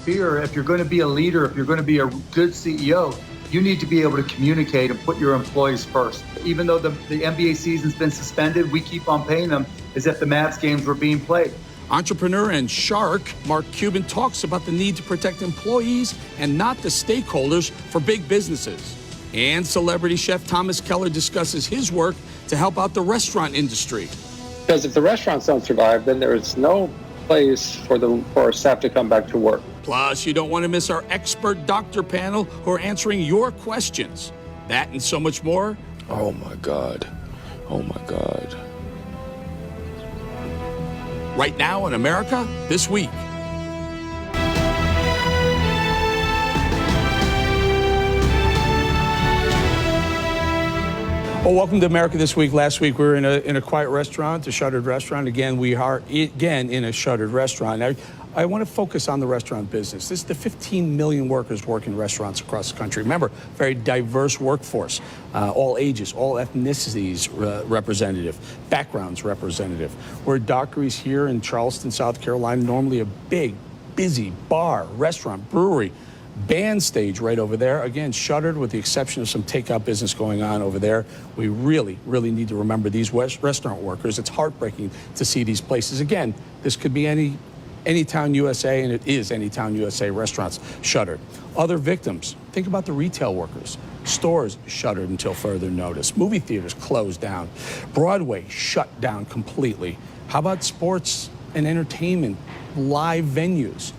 fear. If you're going to be a leader, if you're going to be a good CEO, you need to be able to communicate and put your employees first. Even though the NBA season's been suspended, we keep on paying them as if the Mavs games were being played. Entrepreneur and shark Mark Cuban talks about the need to protect employees and not the stakeholders for big businesses. And celebrity chef Thomas Keller discusses his work to help out the restaurant industry. Because if the restaurants don't survive, then there is no place for our staff to come back to work. Plus, you don't want to miss our expert doctor panel who are answering your questions. That and so much more. Oh my God. Oh my God. Right now in America This Week. Well, welcome to America This Week. Last week we were in a quiet restaurant, a shuttered restaurant. Again, we are again in a shuttered restaurant. I want to focus on the restaurant business. This is the 15 million workers working in restaurants across the country. Remember, very diverse workforce, all ages, all ethnicities representative, backgrounds representative. We're at Dockery's here in Charleston, South Carolina, normally a big, busy bar, restaurant, brewery, band stage right over there. Again, shuttered with the exception of some takeout business going on over there. We really, really need to remember these restaurant workers. It's heartbreaking to see these places. Again, this could be Anytown USA, and it is Anytown USA restaurants shuttered. Other victims, think about the retail workers. Stores shuttered until further notice. Movie theaters closed down. Broadway shut down completely. How about sports and entertainment, live venues?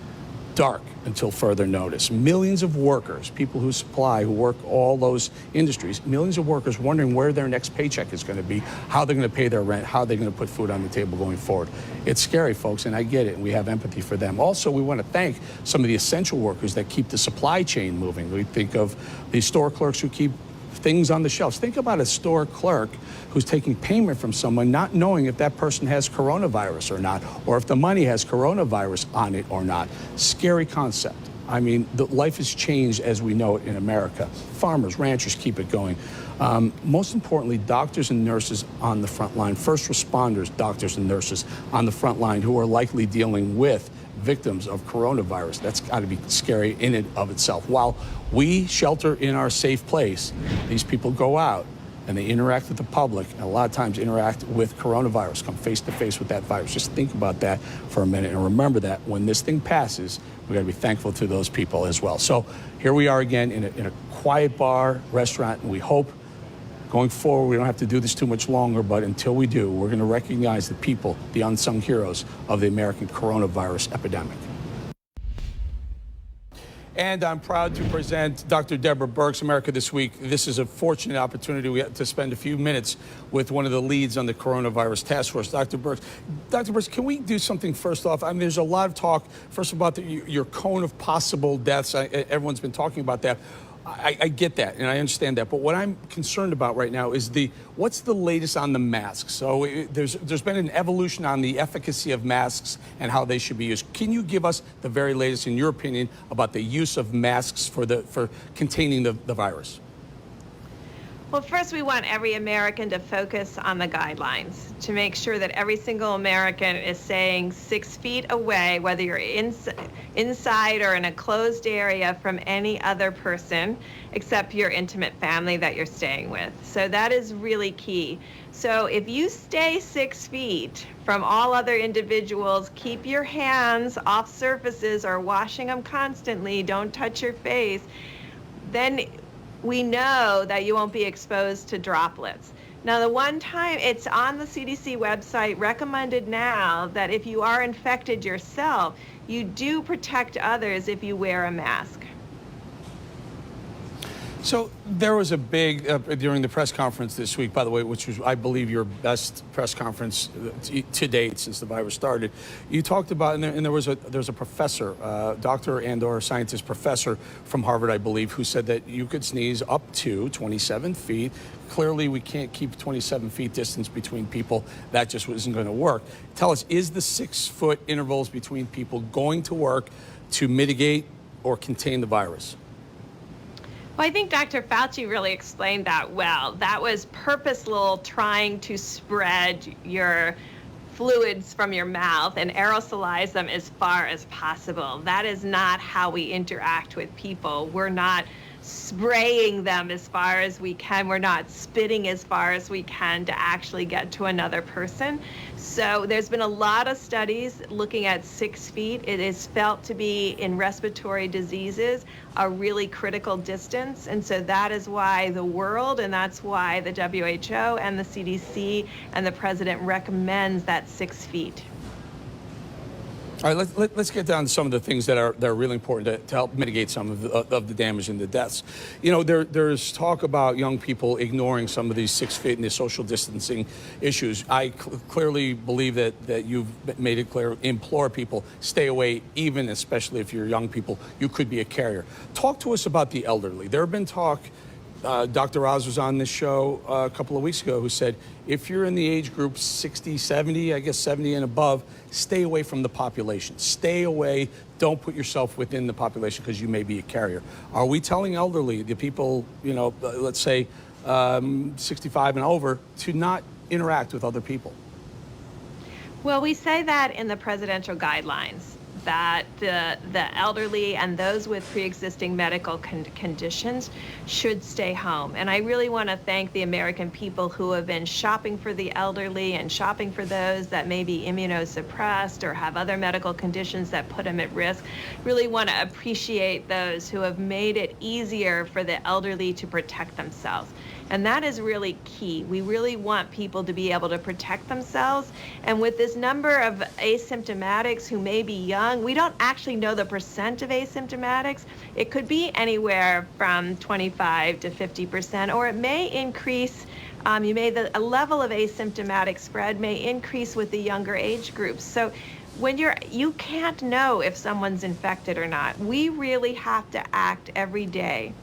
Dark until further notice. Millions of workers, people who supply, who work all those industries, millions of workers wondering where their next paycheck is going to be, how they're going to pay their rent, how they're going to put food on the table going forward. It's scary, folks, and I get it, and we have empathy for them. Also, we want to thank some of the essential workers that keep the supply chain moving. We think of the store clerks who keep things on the shelves. Think about a store clerk who's taking payment from someone not knowing if that person has coronavirus or not, or if the money has coronavirus on it or not. Scary concept. I mean, life has changed as we know it in America. Farmers, ranchers keep it going. Most importantly, doctors and nurses on the front line, first responders, doctors and nurses on the front line who are likely dealing with victims of coronavirus. That's got to be scary in and of itself. While we shelter in our safe place, these people go out and they interact with the public, and a lot of times interact with coronavirus, come face to face with that virus. Just think about that for a minute and remember that when this thing passes, we got to be thankful to those people as well. So here we are again in a quiet bar, restaurant, and we hope going forward, we don't have to do this too much longer, but until we do, we're going to recognize the people, the unsung heroes of the American coronavirus epidemic. And I'm proud to present Dr. Deborah Birx, America This Week. This is a fortunate opportunity we have to spend a few minutes with one of the leads on the coronavirus task force, Dr. Birx. Dr. Birx, can we do something first off? I mean, there's a lot of talk, first about your cone of possible deaths. Everyone's been talking about that. I get that, and I understand that. But what I'm concerned about right now is what's the latest on the masks? So there's been an evolution on the efficacy of masks and how they should be used. Can you give us the very latest, in your opinion, about the use of masks for containing the virus? Well, first, we want every American to focus on the guidelines to make sure that every single American is staying 6 feet away, whether you're inside or in a closed area, from any other person except your intimate family that you're staying with. So that is really key. So if you stay 6 feet from all other individuals, keep your hands off surfaces or washing them constantly, don't touch your face, then we know that you won't be exposed to droplets. Now, the one time, it's on the CDC website, recommended now that if you are infected yourself, you do protect others if you wear a mask. So there was a big, during the press conference this week, by the way, which was, I believe, your best press conference to date since the virus started. You talked about, and there's a professor, doctor and or scientist professor from Harvard, I believe, who said that you could sneeze up to 27 feet. Clearly, we can't keep 27 feet distance between people. That just isn't going to work. Tell us, is the 6 foot intervals between people going to work to mitigate or contain the virus? Well, I think Dr. Fauci really explained that well. That was purposeful, trying to spread your fluids from your mouth and aerosolize them as far as possible. That is not how we interact with people. We're not spraying them as far as we can. We're not spitting as far as we can to actually get to another person. So there's been a lot of studies looking at 6 feet. It is felt to be in respiratory diseases a really critical distance. And so that is why the world, and that's why the WHO and the CDC and the president recommends that 6 feet. All right, let's get down to some of the things that are really important to help mitigate some of the damage and the deaths. You know, there's talk about young people ignoring some of these 6 feet and the social distancing issues. I clearly believe that you've made it clear, implore people, stay away, even especially if you're young people, you could be a carrier. Talk to us about the elderly. There have been talk, Dr. Oz was on this show a couple of weeks ago who said, if you're in the age group 60, 70, I guess 70 and above, stay away from the population. Stay away. Don't put yourself within the population because you may be a carrier. Are we telling elderly, the people, you know, let's say 65 and over, to not interact with other people? Well, we say that in the presidential guidelines, that the elderly and those with pre-existing medical conditions should stay home. And I really want to thank the American people who have been shopping for the elderly and shopping for those that may be immunosuppressed or have other medical conditions that put them at risk. Really want to appreciate those who have made it easier for the elderly to protect themselves. And that is really key. We really want people to be able to protect themselves. And with this number of asymptomatics who may be young, we don't actually know the percent of asymptomatics. It could be anywhere from 25 to 50%, or it may increase. A level of asymptomatic spread may increase with the younger age groups. So when you can't know if someone's infected or not. We really have to act every day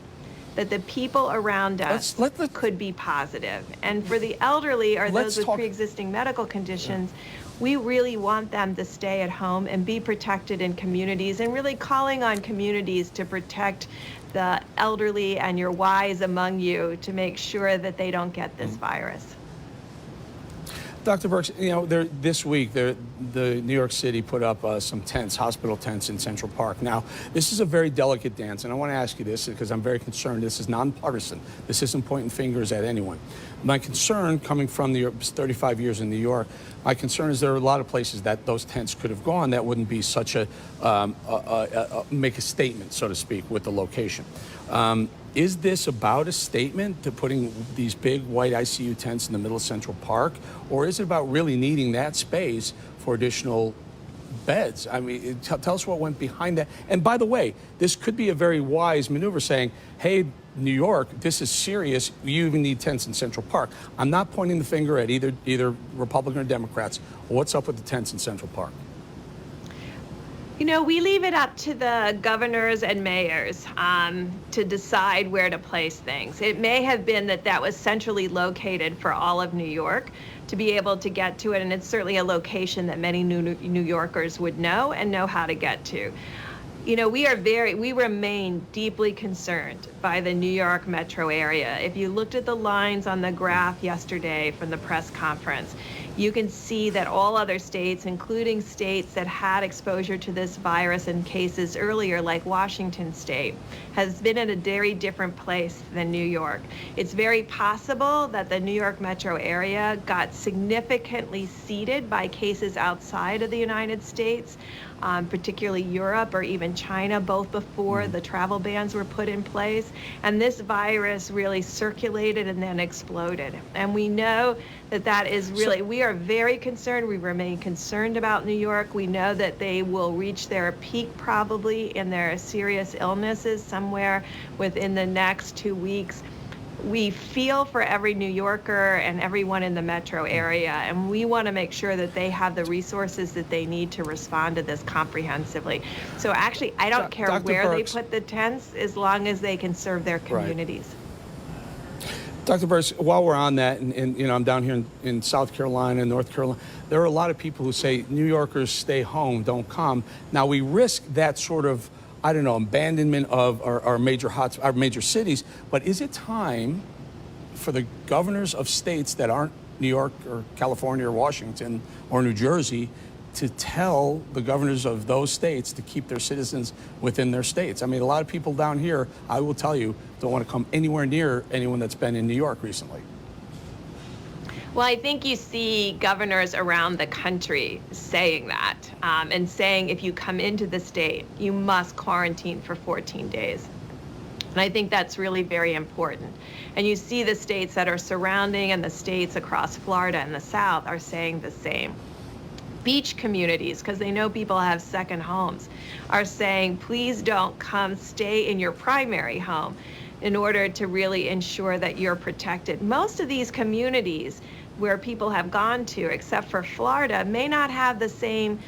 that the people around us could be positive. And for the elderly or those with pre-existing medical conditions, we really want them to stay at home and be protected in communities, and really calling on communities to protect the elderly and your wise among you to make sure that they don't get this virus. Dr. Birx, you know, this week, the New York City put up some tents, hospital tents in Central Park. Now, this is a very delicate dance, and I want to ask you this because I'm very concerned. This is nonpartisan. This isn't pointing fingers at anyone. My concern, coming from 35 years in New York, my concern is there are a lot of places that those tents could have gone that wouldn't be such make a statement, so to speak, with the location. Is this about a statement to putting these big white ICU tents in the middle of Central Park, or is it about really needing that space for additional beds? I mean, tell us what went behind that. And by the way, this could be a very wise maneuver saying, hey, New York, this is serious. You even need tents in Central Park. I'm not pointing the finger at either Republican or Democrats. What's up with the tents in Central Park? You know, we leave it up to the governors and mayors to decide where to place things. It may have been that was centrally located for all of New York to be able to get to it, and it's certainly a location that many New Yorkers would know and know how to get to. You know, we remain deeply concerned by the New York metro area. If you looked at the lines on the graph yesterday from the press conference, you can see that all other states, including states that had exposure to this virus in cases earlier, like Washington State, has been in a very different place than New York. It's very possible that the New York metro area got significantly seeded by cases outside of the United States, particularly Europe or even China, both before the travel bans were put in place. And this virus really circulated and then exploded. And we know that is really, we are very concerned. We remain concerned about New York. We know that they will reach their peak probably in their serious illnesses somewhere within the next 2 weeks. We feel for every New Yorker and everyone in the metro area, and we want to make sure that they have the resources that they need to respond to this comprehensively. So actually, I don't care where they put the tents as long as they can serve their communities. Right. Dr. Birx, while we're on that, and you know, I'm down here in South Carolina, North Carolina, there are a lot of people who say New Yorkers stay home, don't come. Now we risk that sort of, I don't know, abandonment of our major cities, but is it time for the governors of states that aren't New York or California or Washington or New Jersey to tell the governors of those states to keep their citizens within their states. I mean, a lot of people down here, I will tell you, don't want to come anywhere near anyone that's been in New York recently. Well, I think you see governors around the country saying that and saying if you come into the state, you must quarantine for 14 days. And I think that's really very important. And you see the states that are surrounding and the states across Florida and the South are saying the same. Beach communities, because they know people have second homes, are saying, please don't come stay in your primary home in order to really ensure that you're protected. Most of these communities where people have gone to, except for Florida, may not have the same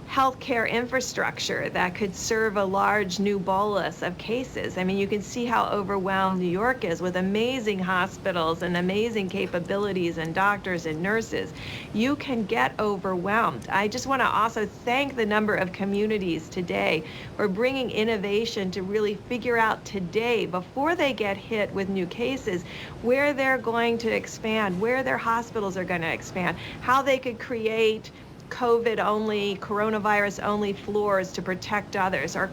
healthcare infrastructure that could serve a large new bolus of cases. I mean, you can see how overwhelmed New York is with amazing hospitals and amazing capabilities and doctors and nurses. You can get overwhelmed. I just want to also thank the number of communities today for bringing innovation to really figure out today, before they get hit with new cases, where they're going to expand, where their hospitals are going to expand, how they could create COVID-only, coronavirus-only floors to protect others, or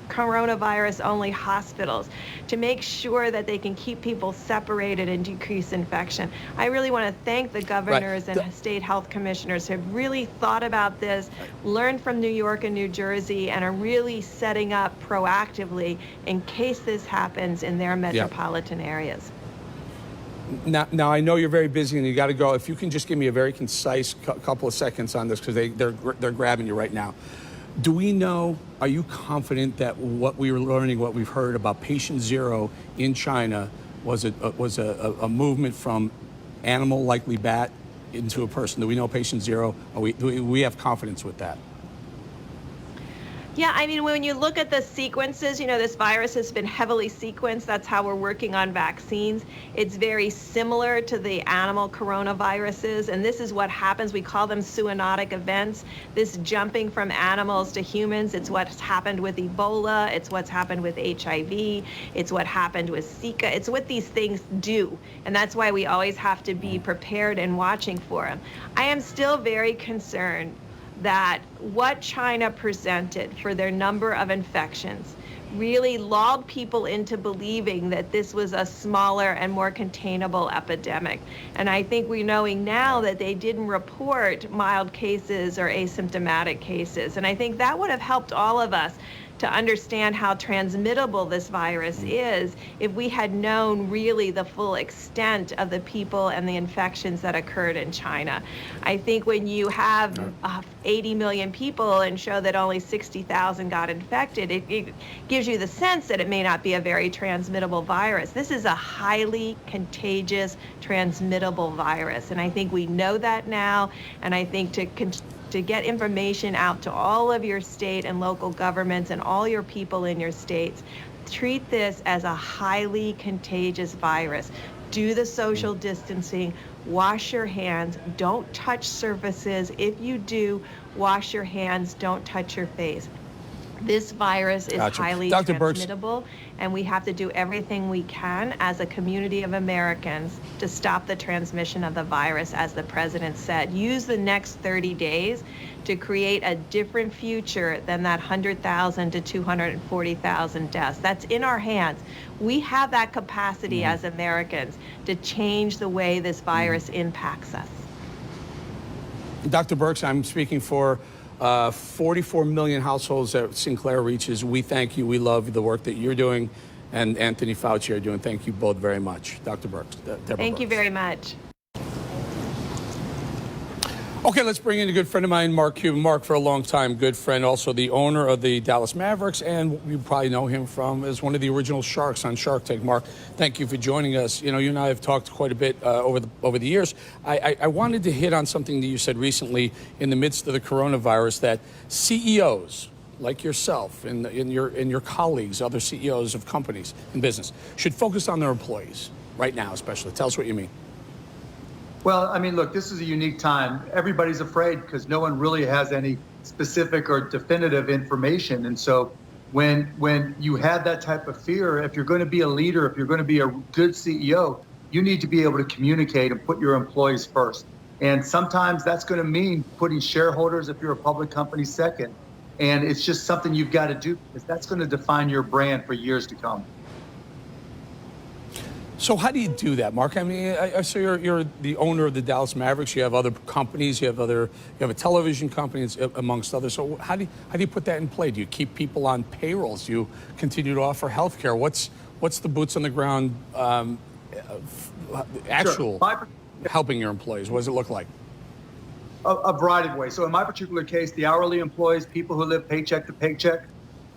coronavirus-only hospitals to make sure that they can keep people separated and decrease infection. I really want to thank the governors and state health commissioners who have really thought about this, learned from New York and New Jersey, and are really setting up proactively in case this happens in their metropolitan areas. Now, I know you're very busy and you got to go. If you can just give me a very concise couple of seconds on this, because they're grabbing you right now. Do we know, are you confident that what we were learning, what we've heard about patient zero in China was a movement from animal, likely bat, into a person? Do we know patient zero? Do we have confidence with that? Yeah, I mean, when you look at the sequences, you know, this virus has been heavily sequenced. That's how we're working on vaccines. It's very similar to the animal coronaviruses, and this is what happens. We call them zoonotic events. This jumping from animals to humans, it's what's happened with Ebola, it's what's happened with HIV, it's what happened with Zika. It's what these things do, and that's why we always have to be prepared and watching for them. I am still very concerned that what China presented for their number of infections really lulled people into believing that this was a smaller and more containable epidemic. And I think we're knowing now that they didn't report mild cases or asymptomatic cases. And I think that would have helped all of us to understand how transmittable this virus is if we had known really the full extent of the people and the infections that occurred in China. I think when you have 80 million people and show that only 60,000 got infected, it gives you the sense that it may not be a very transmittable virus. This is a highly contagious, transmittable virus. And I think we know that now, and I think to get information out to all of your state and local governments and all your people in your states. Treat this as a highly contagious virus. Do the social distancing, wash your hands, don't touch surfaces. If you do, wash your hands, don't touch your face. This virus is highly transmittable, and we have to do everything we can as a community of Americans to stop the transmission of the virus, as the president said. Use the next 30 days to create a different future than that 100,000 to 240,000 deaths. That's in our hands. We have that capacity as Americans to change the way this virus impacts us. Dr. Birx, I'm speaking for 44 million households that Sinclair reaches. We thank you. We love the work that you're doing and Anthony Fauci are doing. Thank you both very much. Dr. Birx, Deborah Thank Birx. you very much. Okay, let's bring in a good friend of mine, Mark Cuban. Mark, for a long time, good friend, also the owner of the Dallas Mavericks, and you probably know him from as one of the original Sharks on Shark Tank. Mark, thank you for joining us. You know, you and I have talked quite a bit over the years. I wanted to hit on something that you said recently in the midst of the coronavirus, that CEOs like yourself and your colleagues, other CEOs of companies and business, should focus on their employees right now, especially. Tell us what you mean. Well, I mean, look, this is a unique time. Everybody's afraid because no one really has any specific or definitive information. And so when you have that type of fear, if you're going to be a leader, if you're going to be a good CEO, you need to be able to communicate and put your employees first. And sometimes that's going to mean putting shareholders, if you're a public company, second. And it's just something you've got to do because that's going to define your brand for years to come. So how do you do that, Mark? I mean, I so you're the owner of the Dallas Mavericks. You have other companies. You have a television company, amongst others. So how do you put that in play? Do you keep people on payrolls? Do you continue to offer health care? What's the boots on the ground actual helping your employees? What does it look like? A variety of ways. So in my particular case, the hourly employees, people who live paycheck to paycheck,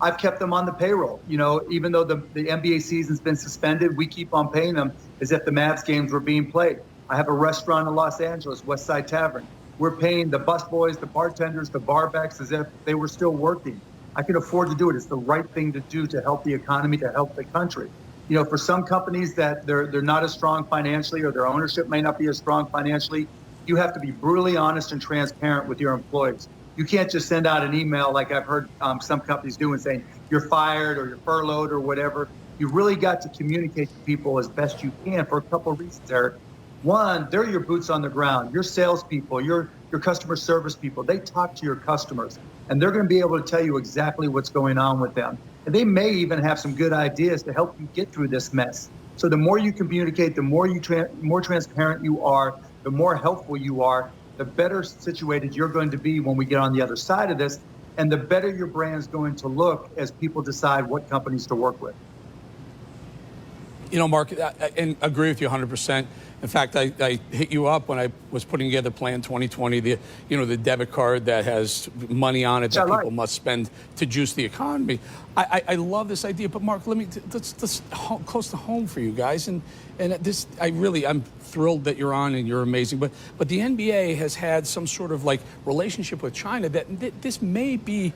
I've kept them on the payroll. You know, even though the NBA season's been suspended, we keep on paying them as if the Mavs games were being played. I have a restaurant in Los Angeles, West Side Tavern. We're paying the busboys, the bartenders, the barbacks as if they were still working. I can afford to do it. It's the right thing to do to help the economy, to help the country. You know, for some companies that they're not as strong financially or their ownership may not be as strong financially, you have to be brutally honest and transparent with your employees. You can't just send out an email like I've heard some companies do and saying you're fired or you're furloughed or whatever. You really got to communicate to people as best you can for a couple of reasons, Eric. One, they're your boots on the ground. Your salespeople, your customer service people, they talk to your customers and they're going to be able to tell you exactly what's going on with them. And they may even have some good ideas to help you get through this mess. So the more you communicate, the more more transparent you are, the more helpful you are, the better situated you're going to be when we get on the other side of this, and the better your brand's going to look as people decide what companies to work with. You know, Mark, I agree with you 100%. In fact, I hit you up when I was putting together Plan 2020, the debit card that has money on it that people must spend to juice the economy. I love this idea, but Mark, let's close to home for you guys. And this, I'm thrilled that you're on and you're amazing. But the NBA has had some sort of like relationship with China that this may be,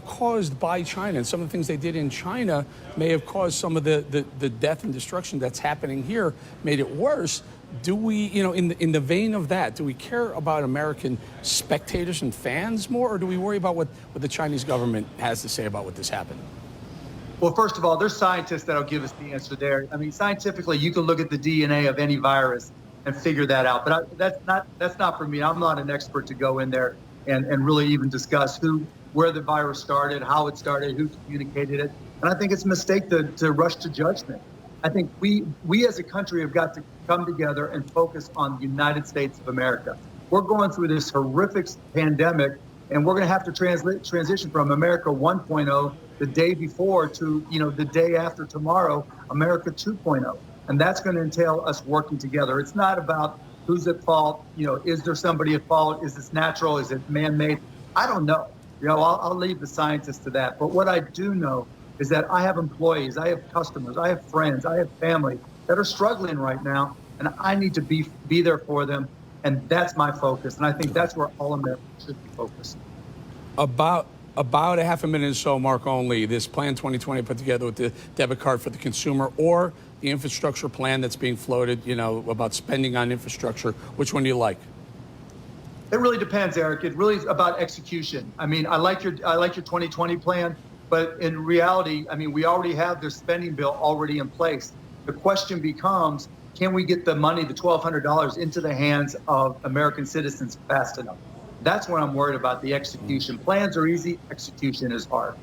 caused by China, and some of the things they did in China may have caused some of the death and destruction that's happening here, made it worse. Do we, in the vein of that, do we care about American spectators and fans more, or do we worry about what the Chinese government has to say about what this happened? Well, first of all, there's scientists that'll give us the answer there. I mean, scientifically, you can look at the DNA of any virus and figure that out. But that's not for me. I'm not an expert to go in there and really even discuss where the virus started, how it started, who communicated it. And I think it's a mistake to rush to judgment. I think we as a country have got to come together and focus on the United States of America. We're going through this horrific pandemic, and we're going to have to transition from America 1.0 the day before to, the day after tomorrow, America 2.0. And that's going to entail us working together. It's not about who's at fault. Is there somebody at fault? Is this natural? Is it man-made? I don't know. I'll leave the scientists to that. But what I do know is that I have employees, I have customers, I have friends, I have family that are struggling right now, and I need to be there for them, and that's my focus. And I think that's where all Americans should be focused. About a half a minute or so, Mark, only, this Plan 2020 put together with the debit card for the consumer or the infrastructure plan that's being floated, about spending on infrastructure. Which one do you like? It really depends, Eric. It really is about execution. I mean, I like your 2020 plan. But in reality, I mean, we already have their spending bill already in place. The question becomes, can we get the money, the $1,200, into the hands of American citizens fast enough? That's what I'm worried about, the execution. Plans are easy, execution is hard.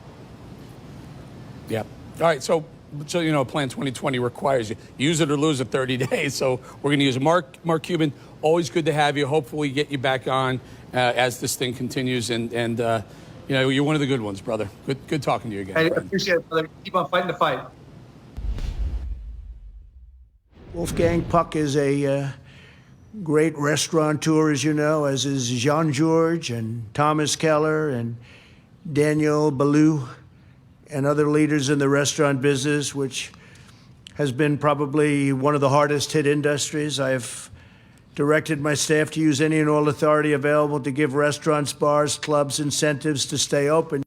Yeah. All right, so Plan 2020 requires you use it or lose it 30 days. So we're going to use it. Mark Cuban, always good to have you. Hopefully get you back on as this thing continues. And you're one of the good ones, brother. Good talking to you again. I appreciate it, brother. Keep on fighting the fight. Wolfgang Puck is a great restaurateur, as you know, as is Jean-Georges and Thomas Keller and Daniel Boulud and other leaders in the restaurant business, which has been probably one of the hardest hit industries. I have directed my staff to use any and all authority available to give restaurants, bars, clubs incentives to stay open.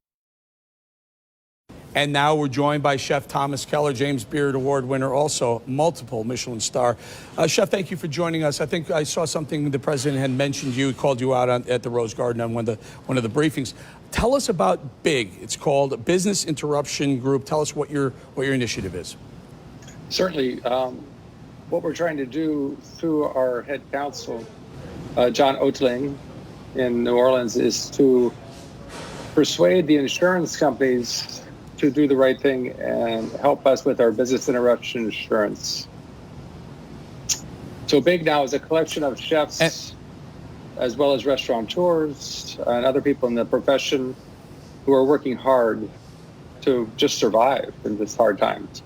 And now we're joined by Chef Thomas Keller, James Beard Award winner, also multiple Michelin star. Chef, thank you for joining us. I think I saw something the president had mentioned you, called you out at the Rose Garden on one of the briefings. Tell us about BIG. It's called Business Interruption Group. Tell us what your initiative is. Certainly. what we're trying to do through our head counsel, John Oetling in New Orleans, is to persuade the insurance companies to do the right thing and help us with our business interruption insurance. So Big Now is a collection of chefs as well as restaurateurs and other people in the profession who are working hard to just survive in this hard times.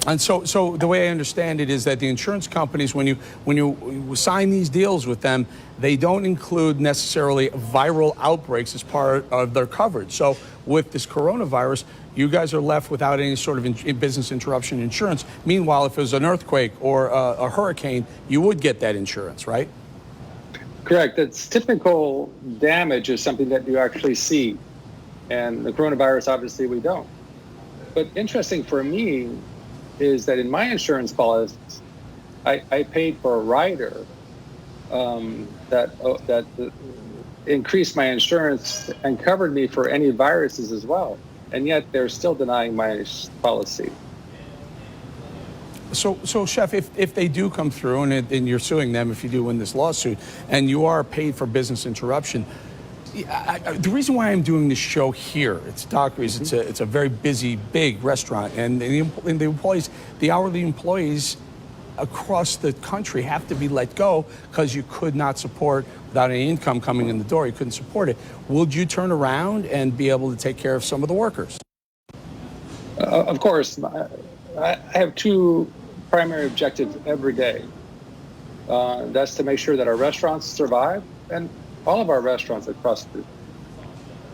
And so the way I understand it is that the insurance companies, when you sign these deals with them, they don't include necessarily viral outbreaks as part of their coverage. So with this coronavirus, you guys are left without any sort of business interruption insurance. Meanwhile, if it was an earthquake or a hurricane, you would get that insurance, right? Correct. It's typical damage is something that you actually see. And the coronavirus, obviously, we don't. But interesting for me is that in my insurance policy, I paid for a rider that increased my insurance and covered me for any viruses as well. And yet they're still denying my policy. So Chef, if they do come through and you're suing them, if you do win this lawsuit, and you are paid for business interruption, the reason why I'm doing this show here, it's Dockery's, it's a very busy, big restaurant, and the employees, the hourly employees across the country have to be let go because you could not support, without any income coming in the door, you couldn't support it. Would you turn around and be able to take care of some of the workers? Of course. I have two primary objectives every day. That's to make sure that our restaurants survive, and all of our restaurants across the,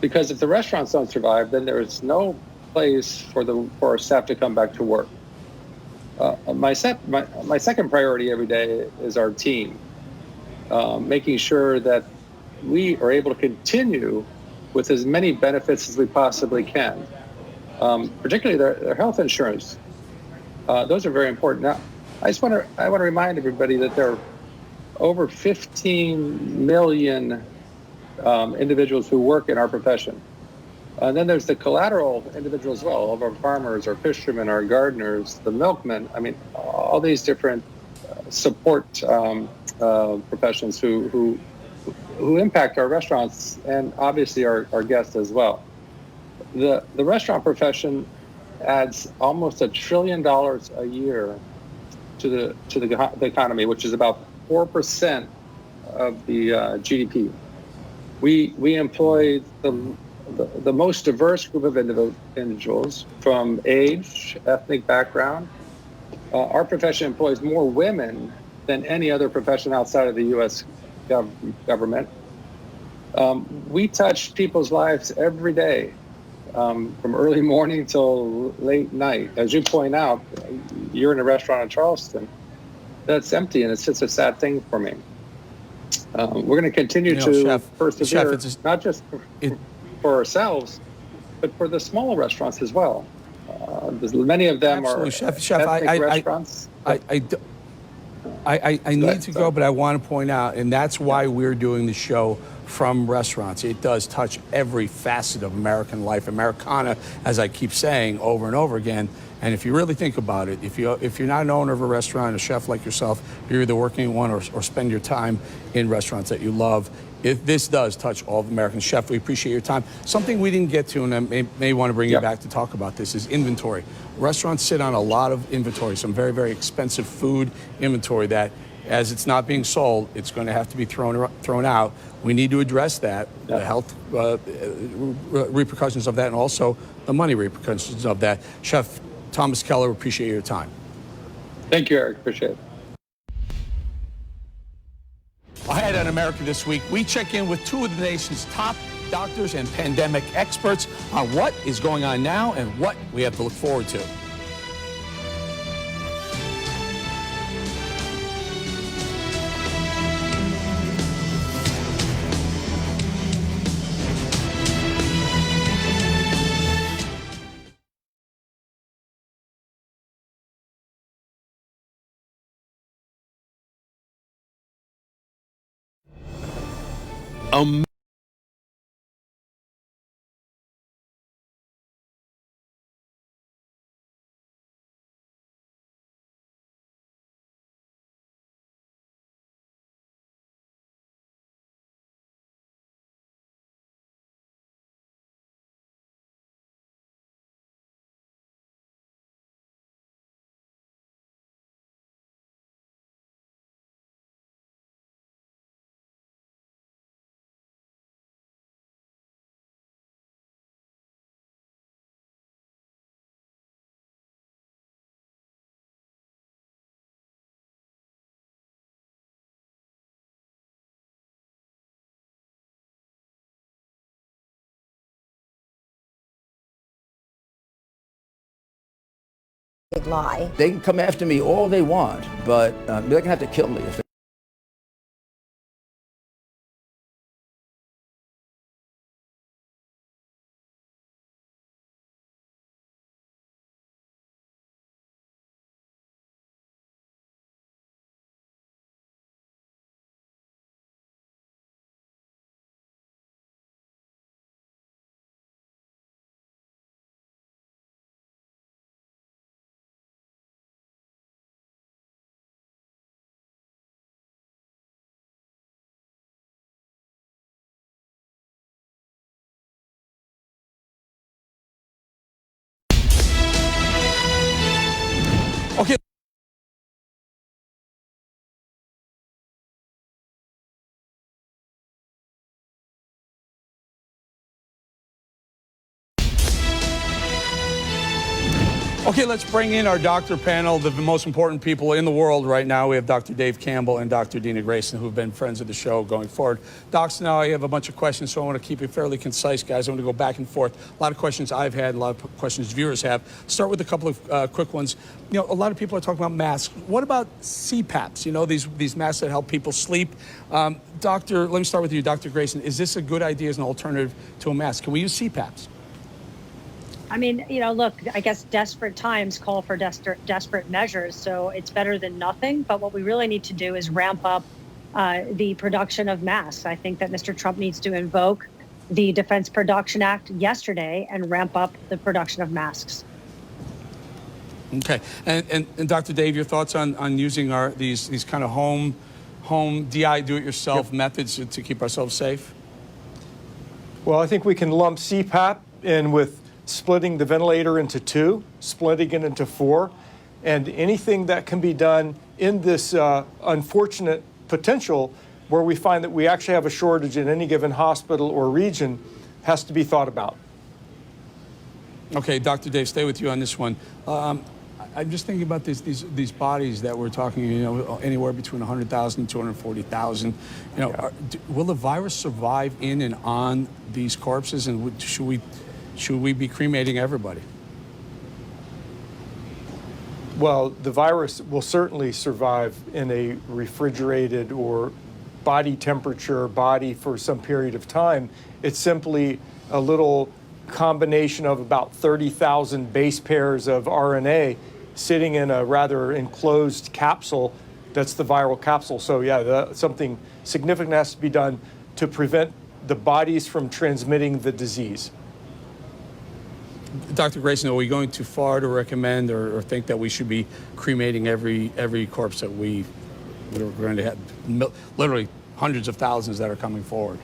because if the restaurants don't survive, then there is no place for our staff to come back to work. My second priority every day is our team, making sure that we are able to continue with as many benefits as we possibly can, particularly their health insurance. Those are very important. Now, I want to remind everybody that there are over 15 million individuals who work in our profession. And then there's the collateral individuals as well, all of our farmers, our fishermen, our gardeners, the milkmen. I mean, all these different support professions who impact our restaurants and obviously our guests as well. The restaurant profession adds almost $1 trillion a year to the economy, which is about 4% of the GDP. We employ the most diverse group of individuals from age, ethnic background. Our profession employs more women than any other profession outside of the U.S. government. We touch people's lives every day, from early morning till late night. As you point out, you're in a restaurant in Charleston that's empty, and it's just a sad thing for me. We're going to continue to Chef, persevere, not just for ourselves, but for the small restaurants as well. Many of them are Chef, ethnic restaurants. I need to go, but I want to point out, and that's why we're doing the show from restaurants. It does touch every facet of American life, Americana, as I keep saying over and over again. And if you really think about it, if you're not an owner of a restaurant, a chef like yourself, you're either working in one or spend your time in restaurants that you love. This does touch all of Americans. Chef, we appreciate your time. Something we didn't get to, and I may want to bring you back to talk about this, is inventory. Restaurants sit on a lot of inventory, some very, very expensive food inventory that, as it's not being sold, it's going to have to be thrown out. We need to address that, the health repercussions of that, and also the money repercussions of that. Chef Thomas Keller, appreciate your time. Thank you, Eric. Appreciate it. Ahead on America This Week, we check in with two of the nation's top doctors and pandemic experts on what is going on now and what we have to look forward to. big lie. They can come after me all they want, but they're going to have to kill me. Okay. Okay, let's bring in our doctor panel, the most important people in the world right now. We have Dr. Dave Campbell and Dr. Dina Grayson, who've been friends of the show going forward. Docs, now I have a bunch of questions, so I want to keep it fairly concise, guys. I want to go back and forth. A lot of questions I've had, a lot of questions viewers have. Start with a couple of quick ones. You know, a lot of people are talking about masks. What about CPAPs? You know, these masks that help people sleep. Doctor, let me start with you, Dr. Grayson. Is this a good idea as an alternative to a mask? Can we use CPAPs? I mean, you know, look, I guess desperate times call for desperate measures. So it's better than nothing. But what we really need to do is ramp up the production of masks. I think that Mr. Trump needs to invoke the Defense Production Act yesterday and ramp up the production of masks. Okay. And Dr. Dave, your thoughts on using these kind of home do-it-yourself methods to keep ourselves safe? Well, I think we can lump CPAP in with splitting the ventilator into two, splitting it into four, and anything that can be done in this unfortunate potential where we find that we actually have a shortage in any given hospital or region has to be thought about. Okay, Dr. Dave, stay with you on this one. I'm just thinking about these bodies that we're talking, you know, anywhere between 100,000 and 240,000. You know, will the virus survive in and on these corpses, and should we be cremating everybody? Well, the virus will certainly survive in a refrigerated or body temperature body for some period of time. It's simply a little combination of about 30,000 base pairs of RNA sitting in a rather enclosed capsule. That's the viral capsule. So yeah, something significant has to be done to prevent the bodies from transmitting the disease. Dr. Grayson, are we going too far to recommend or think that we should be cremating every corpse that we're going to have? Literally hundreds of thousands that are coming forward.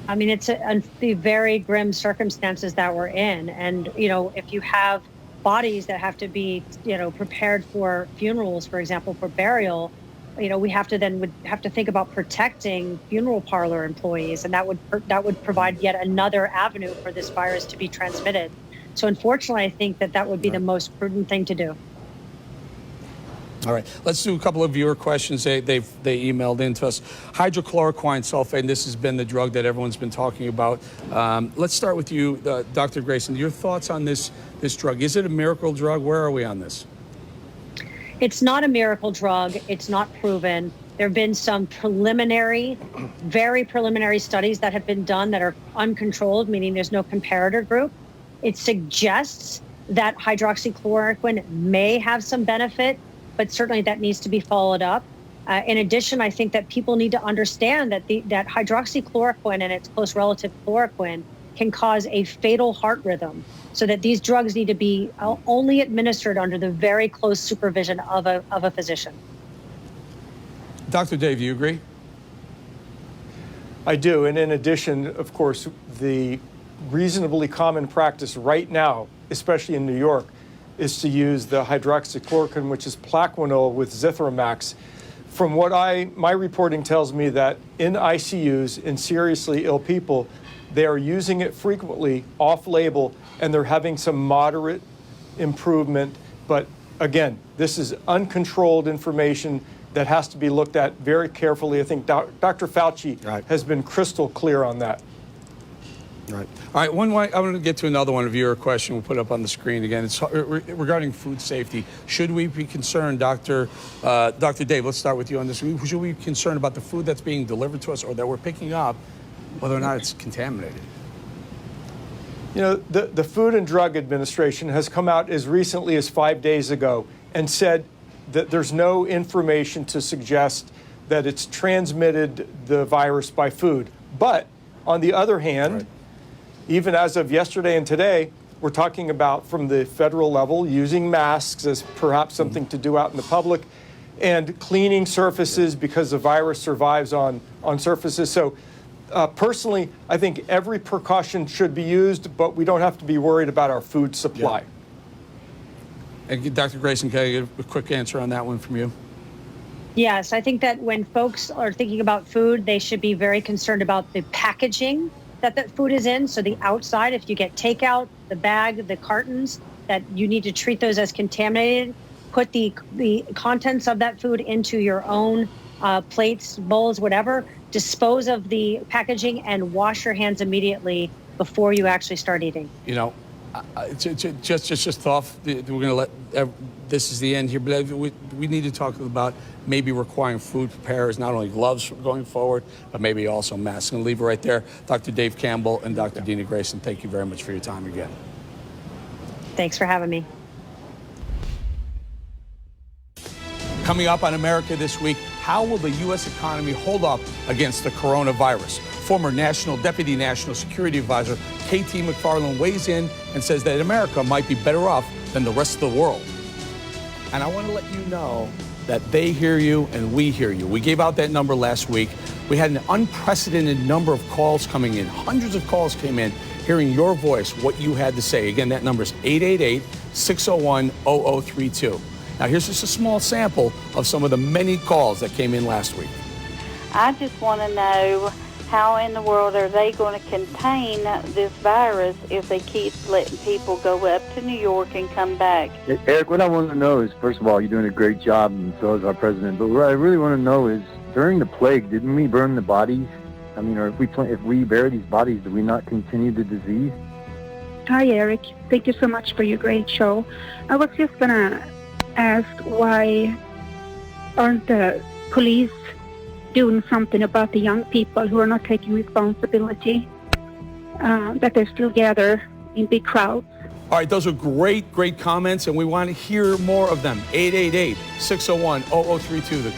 I mean, it's the very grim circumstances that we're in. And, you know, if you have bodies that have to be, you know, prepared for funerals, for example, for burial, you know, we have to think about protecting funeral parlor employees, and that would provide yet another avenue for this virus to be transmitted. So unfortunately, I think that would be the most prudent thing to do. All right, let's do a couple of viewer questions. They emailed in to us. Hydrochloroquine sulfate, and this has been the drug that everyone's been talking about. Let's start with you, Dr. Grayson. Your thoughts on this drug? Is it a miracle drug? Where are we on this? It's not a miracle drug. It's not proven. There have been some very preliminary studies that have been done that are uncontrolled, meaning there's no comparator group. It suggests that hydroxychloroquine may have some benefit, but certainly that needs to be followed up. In addition, I think that people need to understand that that hydroxychloroquine and its close relative chloroquine can cause a fatal heart rhythm, so that these drugs need to be only administered under the very close supervision of a physician. Dr. Dave, you agree? I do. And in addition, of course, the reasonably common practice right now, especially in New York, is to use the hydroxychloroquine, which is Plaquenil with Zithromax. From what my reporting tells me that in ICUs, in seriously ill people, they are using it frequently off-label, and they're having some moderate improvement. But again, this is uncontrolled information that has to be looked at very carefully. I think Dr. Fauci has been crystal clear on that. Right. All right. I want to get to another one of your question. We'll put it up on the screen again. It's regarding food safety. Should we be concerned, Dr. Dave? Let's start with you on this. Should we be concerned about the food that's being delivered to us or that we're picking up, whether or not it's contaminated? You know, the Food and Drug Administration has come out as recently as 5 days ago and said that there's no information to suggest that it's transmitted the virus by food. But on the other hand, right, even as of yesterday and today, we're talking about from the federal level using masks as perhaps something to do out in the public and cleaning surfaces because the virus survives on surfaces. So personally, I think every precaution should be used, but we don't have to be worried about our food supply. Yeah. And Dr. Grayson, can I get a quick answer on that one from you? Yes, I think that when folks are thinking about food, they should be very concerned about the packaging that food is in. So the outside, if you get takeout, the bag, the cartons, that you need to treat those as contaminated. Put the contents of that food into your own plates, bowls, whatever. Dispose of the packaging and wash your hands immediately before you actually start eating. You know, just off. We're going to let. This is the end here, but we need to talk about maybe requiring food preparers, not only gloves going forward, but maybe also masks. I'm going to leave it right there. Dr. Dave Campbell and Dr. Dina Grayson, thank you very much for your time again. Thanks for having me. Coming up on America This Week, how will the U.S. economy hold up against the coronavirus? Former Deputy National Security Advisor KT McFarland weighs in and says that America might be better off than the rest of the world. And I want to let you know that they hear you and we hear you. We gave out that number last week. We had an unprecedented number of calls coming in. Hundreds of calls came in, hearing your voice, what you had to say. Again, that number is 888-601-0032. Now, here's just a small sample of some of the many calls that came in last week. I just want to know, how in the world are they going to contain this virus if they keep letting people go up to New York and come back? Eric, what I want to know is, first of all, you're doing a great job, and so is our president. But what I really want to know is, during the plague, didn't we burn the bodies? I mean, or if we bury these bodies, do we not continue the disease? Hi, Eric. Thank you so much for your great show. I was just going to ask, why aren't the police doing something about the young people who are not taking responsibility, that they still gather in big crowds? All right, those are great comments, and we want to hear more of them. 888-601-0032. The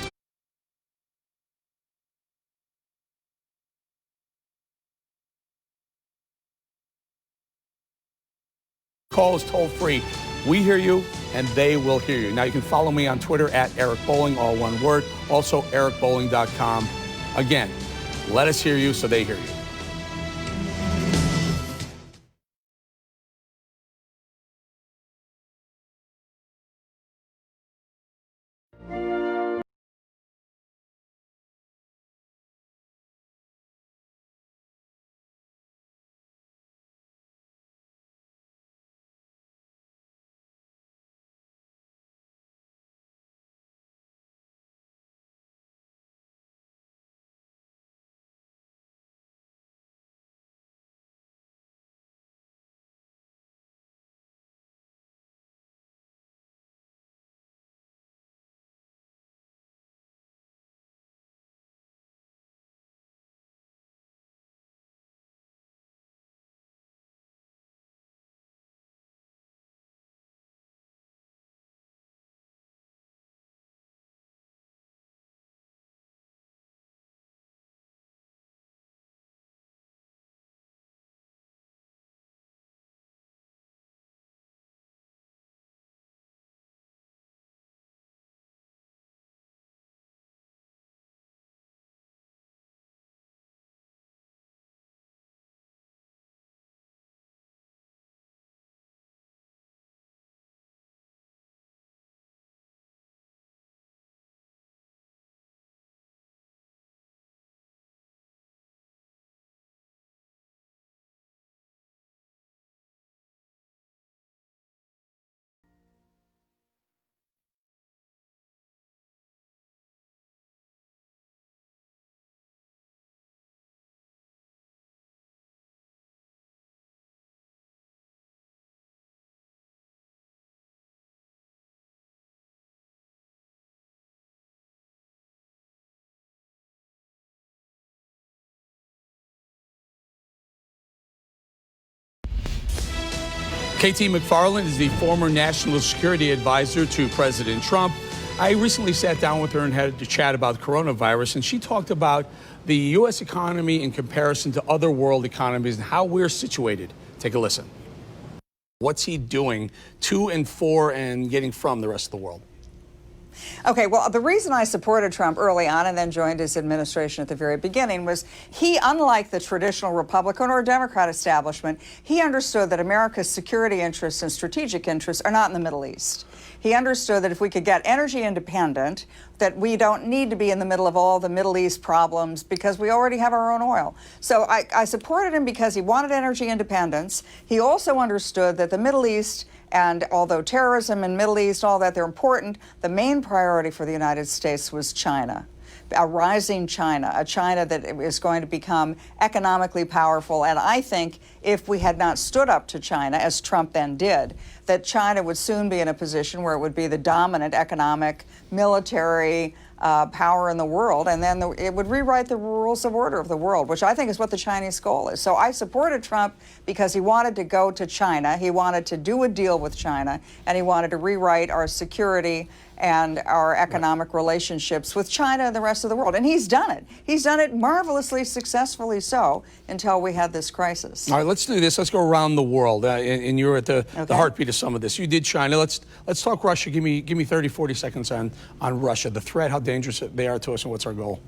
call is toll free. We hear you, and they will hear you. Now, you can follow me on Twitter at Eric Bolling, all one word. Also, ericbolling.com. Again, let us hear you so they hear you. KT McFarland is the former national security advisor to President Trump. I recently sat down with her and had a chat about coronavirus, and she talked about the U.S. economy in comparison to other world economies and how we're situated. Take a listen. What's he doing to and for and getting from the rest of the world? Okay, well, the reason I supported Trump early on and then joined his administration at the very beginning was he, unlike the traditional Republican or Democrat establishment, he understood that America's security interests and strategic interests are not in the Middle East. He understood that if we could get energy independent, that we don't need to be in the middle of all the Middle East problems because we already have our own oil. So I supported him because he wanted energy independence. He also understood that the Middle East, and although terrorism and Middle East, all that, they're important, the main priority for the United States was China. A rising China, a China that is going to become economically powerful. And I think if we had not stood up to China, as Trump then did, that China would soon be in a position where it would be the dominant economic, military power in the world, and then it would rewrite the rules of order of the world, which I think is what the Chinese goal is. So I supported Trump because he wanted to go to China, he wanted to do a deal with China, and he wanted to rewrite our security and our economic relationships with China and the rest of the world. And he's done it. He's done it marvelously successfully so until we had this crisis. All right, let's do this. Let's go around the world. And you're at the heartbeat of some of this. You did China. Let's talk Russia. Give me 30, 40 seconds on Russia, the threat, how dangerous they are to us, and what's our goal?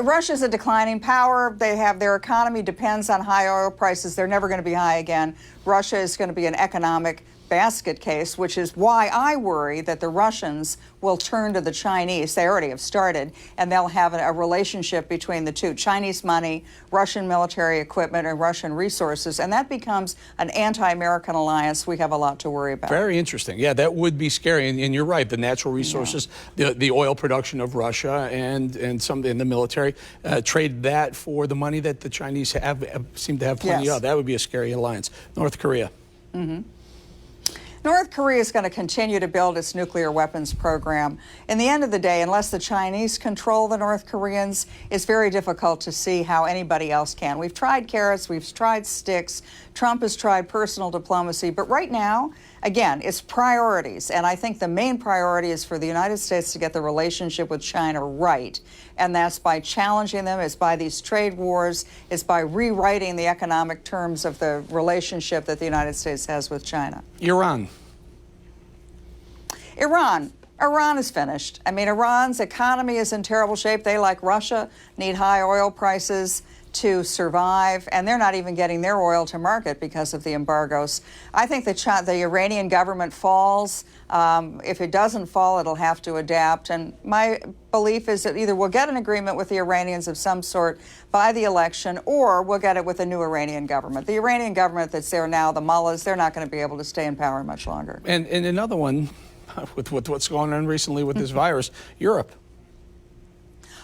Russia's a declining power. They have their economy depends on high oil prices. They're never going to be high again. Russia is going to be an economic basket case, which is why I worry that the Russians will turn to the Chinese. They already have started, and they'll have a relationship between the two. Chinese money, Russian military equipment, and Russian resources, and that becomes an anti-American alliance we have a lot to worry about. Very interesting. Yeah, that would be scary, and you're right. The natural resources, the oil production of Russia and some in the military, trade that for the money that the Chinese seem to have plenty of. That would be a scary alliance. North Korea. North Korea is going to continue to build its nuclear weapons program. In the end of the day, unless the Chinese control the North Koreans, it's very difficult to see how anybody else can. We've tried carrots, we've tried sticks, Trump has tried personal diplomacy, but right now, again, it's priorities. And I think the main priority is for the United States to get the relationship with China right. And that's by challenging them, it's by these trade wars, it's by rewriting the economic terms of the relationship that the United States has with China. Iran is finished. I mean, Iran's economy is in terrible shape. They, like Russia, need high oil prices to survive, and they're not even getting their oil to market because of the embargoes. I think the Iranian government falls. If it doesn't fall, it'll have to adapt. And my belief is that either we'll get an agreement with the Iranians of some sort by the election, or we'll get it with a new Iranian government. The Iranian government that's there now, the mullahs, they're not going to be able to stay in power much longer. And another one, with what's going on recently with this virus, Europe.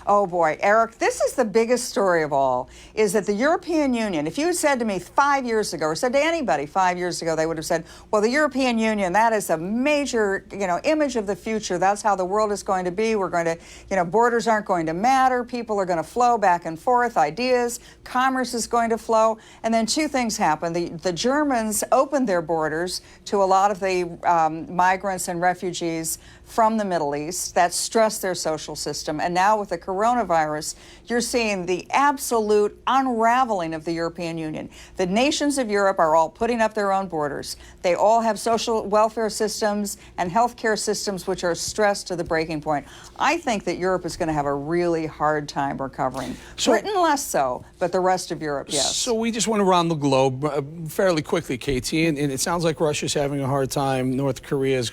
Oh boy, Eric, this is the biggest story of all, is that the European Union, if you had said to me 5 years ago, or said to anybody 5 years ago, they would have said, well, the European Union, that is a major, image of the future. That's how the world is going to be. We're going to, borders aren't going to matter. People are going to flow back and forth, ideas, commerce is going to flow. And then two things happened. The Germans opened their borders to a lot of the migrants and refugees from the Middle East. That stressed their social system. And now with the coronavirus, you're seeing the absolute unraveling of the European Union. The nations of Europe are all putting up their own borders. They all have social welfare systems and healthcare systems which are stressed to the breaking point. I think that Europe is going to have a really hard time recovering. Britain less so, but the rest of Europe, yes. So we just went around the globe fairly quickly, KT, and it sounds like Russia's having a hard time. North Korea's,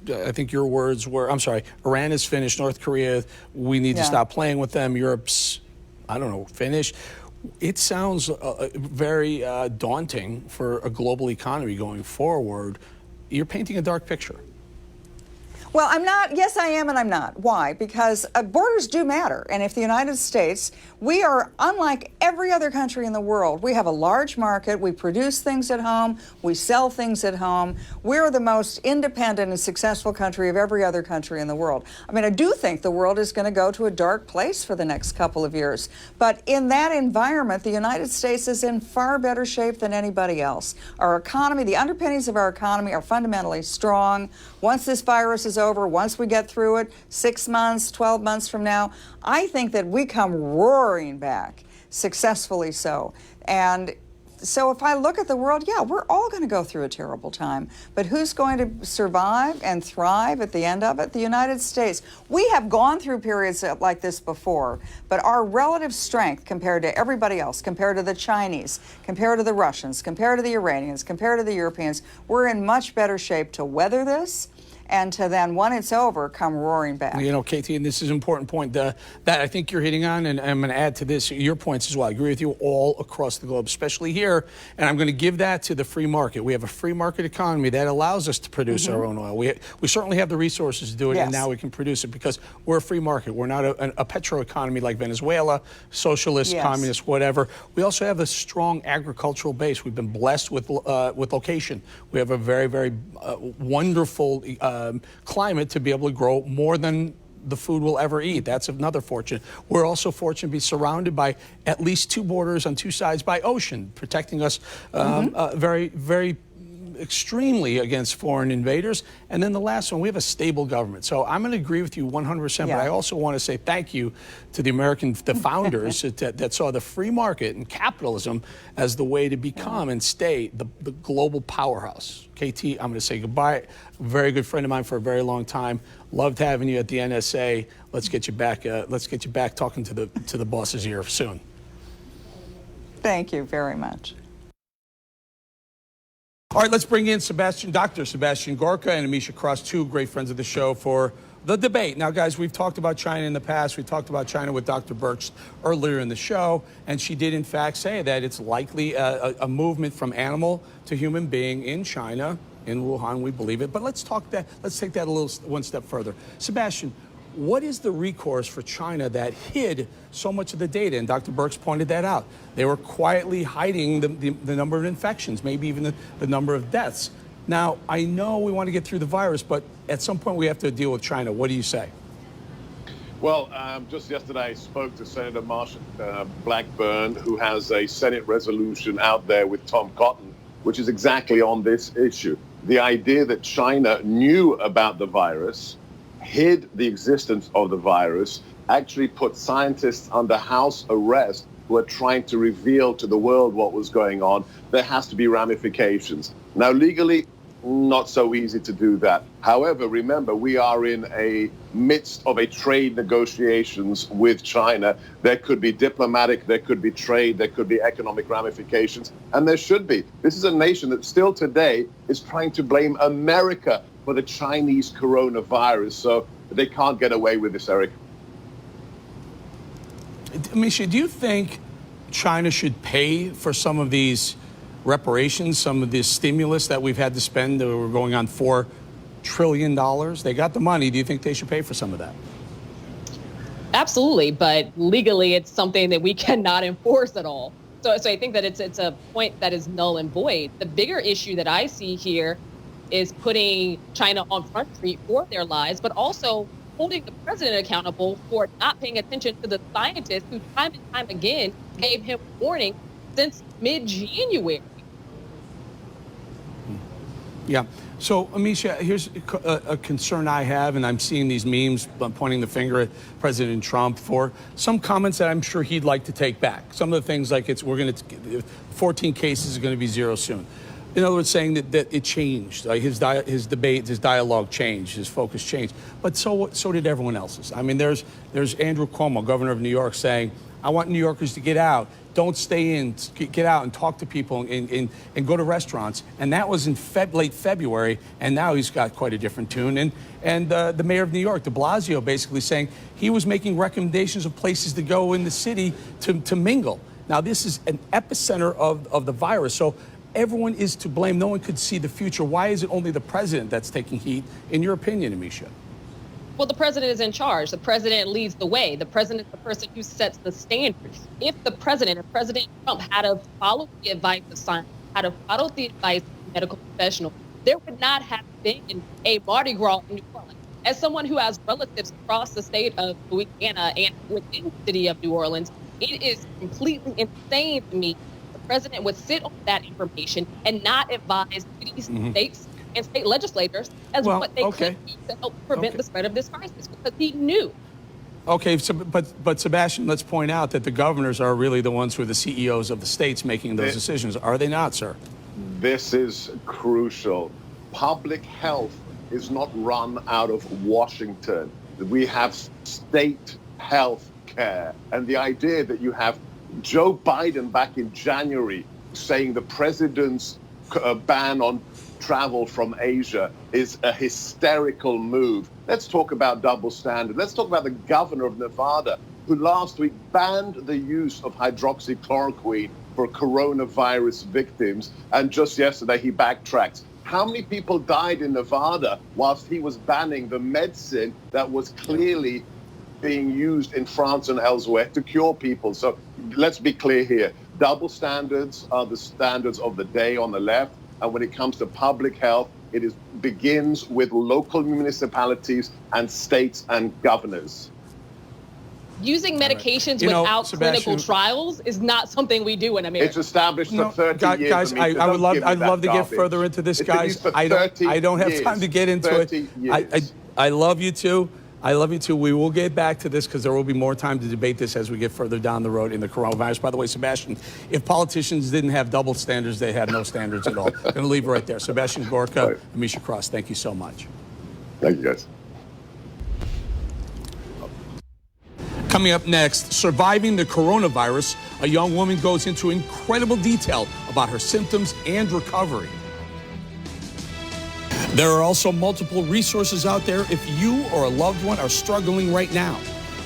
I think your words were, I'm sorry, Iran is finished. North Korea, we need to stop playing with them. Europe's, I don't know, finished. It sounds very daunting for a global economy going forward. You're painting a dark picture. Well, I'm not. Yes, I am, and I'm not. Why? Because borders do matter. And if the United States, we are unlike every other country in the world. We have a large market. We produce things at home. We sell things at home. We're the most independent and successful country of every other country in the world. I mean, I do think the world is going to go to a dark place for the next couple of years. But in that environment, the United States is in far better shape than anybody else. Our economy, the underpinnings of our economy are fundamentally strong. Once this virus is over, once we get through it, 6 months, 12 months from now, I think that we come roaring back, successfully so. And so if I look at the world, yeah, we're all going to go through a terrible time. But who's going to survive and thrive at the end of it? The United States. We have gone through periods like this before, but our relative strength compared to everybody else, compared to the Chinese, compared to the Russians, compared to the Iranians, compared to the Europeans, we're in much better shape to weather this and to then, when it's over, come roaring back. You know, Katie, and this is an important point that I think you're hitting on, and I'm going to add to this your points as well. I agree with you all across the globe, especially here, and I'm going to give that to the free market. We have a free market economy that allows us to produce our own oil. We certainly have the resources to do it, and now we can produce it because we're a free market. We're not a petro economy like Venezuela, socialist, communist, whatever. We also have a strong agricultural base. We've been blessed with location. We have a very, very wonderful climate to be able to grow more than the food we'll ever eat. That's another fortune. We're also fortunate to be surrounded by at least 2 borders on 2 sides by ocean, protecting us very, very extremely against foreign invaders. And then the last one, we have a stable government. So I'm going to agree with you 100%, but I also want to say thank you to the founders that saw the free market and capitalism as the way to become and stay the global powerhouse. KT, I'm going to say goodbye. Very good friend of mine for a very long time. Loved having you at the NSA. Let's get you back. Let's get you back talking to the bosses here soon. Thank you very much. All right, let's bring in Dr. Sebastian Gorka and Amisha Cross, 2 great friends of the show, for the debate. Now, guys, we've talked about China in the past. We talked about China with Dr. Birx earlier in the show, and she did, in fact, say that it's likely a movement from animal to human being in China, in Wuhan. We believe it. But let's take that one step further. Sebastian, what is the recourse for China that hid so much of the data? And Dr. Birx pointed that out. They were quietly hiding the number of infections, maybe even the number of deaths. Now, I know we want to get through the virus, but at some point we have to deal with China. What do you say? Well, just yesterday I spoke to Senator Marsha Blackburn, who has a Senate resolution out there with Tom Cotton, which is exactly on this issue. The idea that China knew about the virus, hid the existence of the virus, actually put scientists under house arrest who are trying to reveal to the world what was going on. There has to be ramifications. Now, legally, not so easy to do that. However, remember, we are in a midst of a trade negotiations with China. There could be diplomatic, there could be trade, there could be economic ramifications, and there should be. This is a nation that still today is trying to blame America for the Chinese coronavirus, so they can't get away with this, Eric. Misha, do you think China should pay for some of these reparations, some of this stimulus that we've had to spend? We're going on $4 trillion. They got the money. Do you think they should pay for some of that? Absolutely, but legally it's something that we cannot enforce at all. So I think that it's a point that is null and void. The bigger issue that I see here is putting China on Front Street for their lies, but also holding the president accountable for not paying attention to the scientists who time and time again gave him warning since mid-January. Yeah. So, Amisha, here's a concern I have, and I'm seeing these memes pointing the finger at President Trump for some comments that I'm sure he'd like to take back. Some of the things like 14 cases are going to be 0 soon. In other words, saying that it changed. His dialogue changed, his focus changed. But so did everyone else's. I mean, there's Andrew Cuomo, governor of New York, saying, I want New Yorkers to get out. Don't stay in. Get out and talk to people and go to restaurants. And that was in late February, and now he's got quite a different tune. And the mayor of New York, de Blasio, basically saying he was making recommendations of places to go in the city to mingle. Now, this is an epicenter of the virus. So everyone is to blame. No one could see the future. Why is it only the president that's taking heat, in your opinion, Amisha? Well, the president is in charge. The president leads the way. The president is the person who sets the standard. If President Trump had to follow the advice of science, had to follow the advice of medical professionals, there would not have been a Mardi Gras in New Orleans. As someone who has relatives across the state of Louisiana and within the city of New Orleans, it is completely insane to me the president would sit on that information and not advise cities, states, and state legislators as what they could do to help prevent the spread of this crisis, because he knew. Okay, so, but Sebastian, let's point out that the governors are really the ones who are the CEOs of the states making those decisions. Are they not, sir? This is crucial. Public health is not run out of Washington. We have state health care. And the idea that you have Joe Biden back in January saying the president's ban on travel from Asia is a hysterical move. Let's talk about double standard. Let's talk about the governor of Nevada, who last week banned the use of hydroxychloroquine for coronavirus victims. And just yesterday, he backtracked. How many people died in Nevada whilst he was banning the medicine that was clearly being used in France and elsewhere to cure people? So let's be clear here. Double standards are the standards of the day on the left. And when it comes to public health, it begins with local municipalities and states and governors. Using medications without clinical trials is not something we do in America. It's established for 30 years. Guys, I'd love to get further into this, guys. I don't have time to get into it. I love you too. I love you too. We will get back to this because there will be more time to debate this as we get further down the road in the coronavirus. By the way, Sebastian, if politicians didn't have double standards, they had no standards at all. I'm going to leave it right there. Sebastian Gorka, Amisha Cross, thank you so much. Thank you, guys. Coming up next, surviving the coronavirus, a young woman goes into incredible detail about her symptoms and recovery. There are also multiple resources out there if you or a loved one are struggling right now.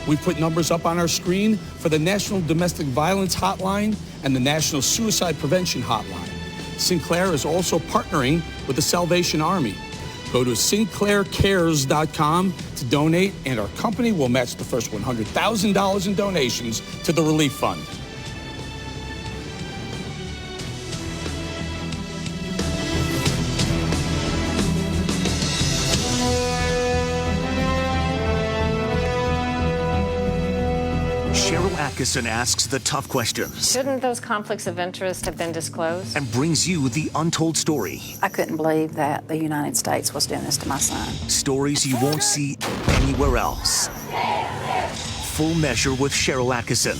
We've put numbers up on our screen for the National Domestic Violence Hotline and the National Suicide Prevention Hotline. Sinclair is also partnering with the Salvation Army. Go to sinclaircares.com to donate, and our company will match the first $100,000 in donations to the Relief Fund. Atkinson asks the tough questions. Shouldn't those conflicts of interest have been disclosed? And brings you the untold story. I couldn't believe that the United States was doing this to my son. Stories you won't see anywhere else. Full Measure with Cheryl Atkinson.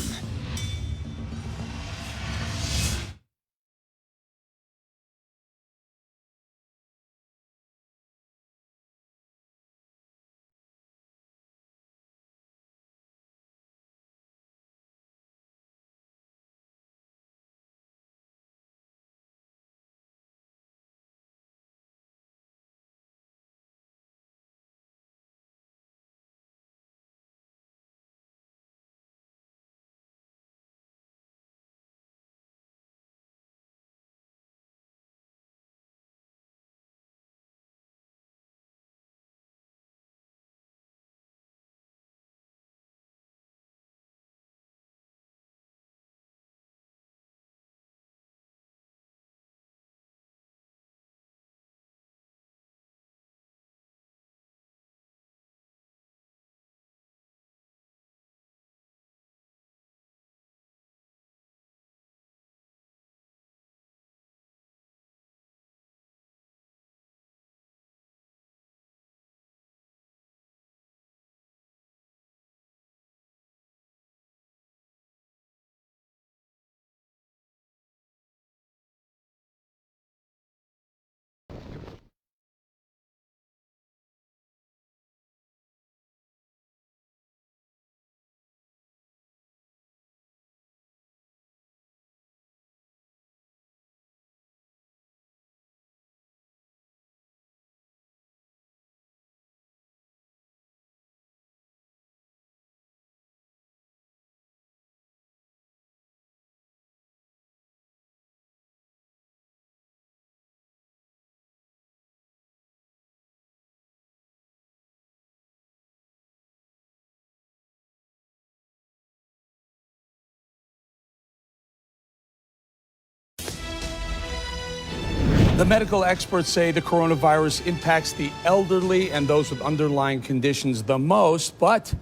The medical experts say the coronavirus impacts the elderly and those with underlying conditions the most, but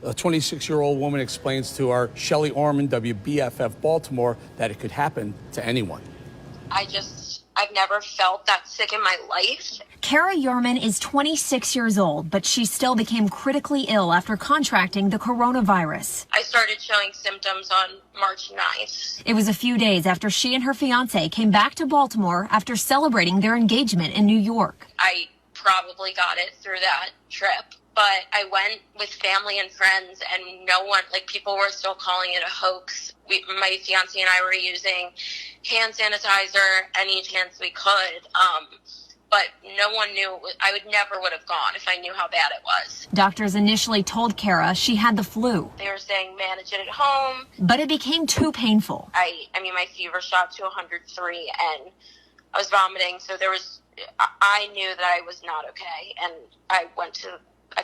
a 26-year-old woman explains to our Shelley Orman, WBFF Baltimore, that it could happen to anyone. I've never felt that sick in my life. Kara Yerman is 26 years old, but she still became critically ill after contracting the coronavirus. I started showing symptoms on March 9th. It was a few days after she and her fiance came back to Baltimore after celebrating their engagement in New York. I probably got it through that trip, but I went with family and friends, and no one, people were still calling it a hoax. My fiance and I were using hand sanitizer any chance we could, but no one knew. I never would have gone if I knew how bad it was. Doctors initially told Kara she had the flu. They were saying manage it at home. But it became too painful. I mean, my fever shot to 103, and I was vomiting, so I knew that I was not okay, and I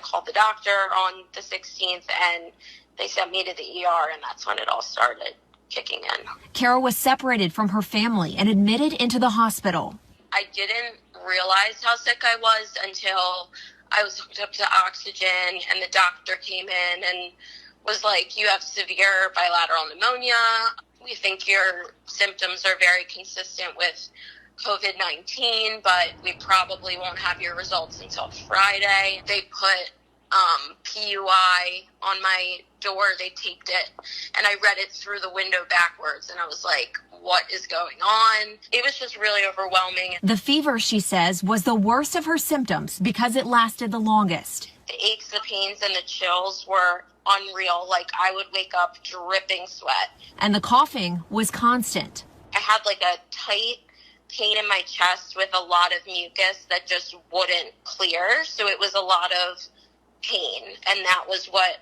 called the doctor on the 16th, and they sent me to the ER, and that's when it all started kicking in. Kara was separated from her family and admitted into the hospital. I didn't realize how sick I was until I was hooked up to oxygen, and the doctor came in and was like, you have severe bilateral pneumonia. We think your symptoms are very consistent with COVID-19, but we probably won't have your results until Friday. They put PUI on my door. They taped it, and I read it through the window backwards, and I was like, what is going on? It was just really overwhelming. The fever, she says, was the worst of her symptoms because it lasted the longest. The aches, the pains, and the chills were unreal. I would wake up dripping sweat. And the coughing was constant. I had a tight pain in my chest with a lot of mucus that just wouldn't clear. So it was a lot of pain, and that was what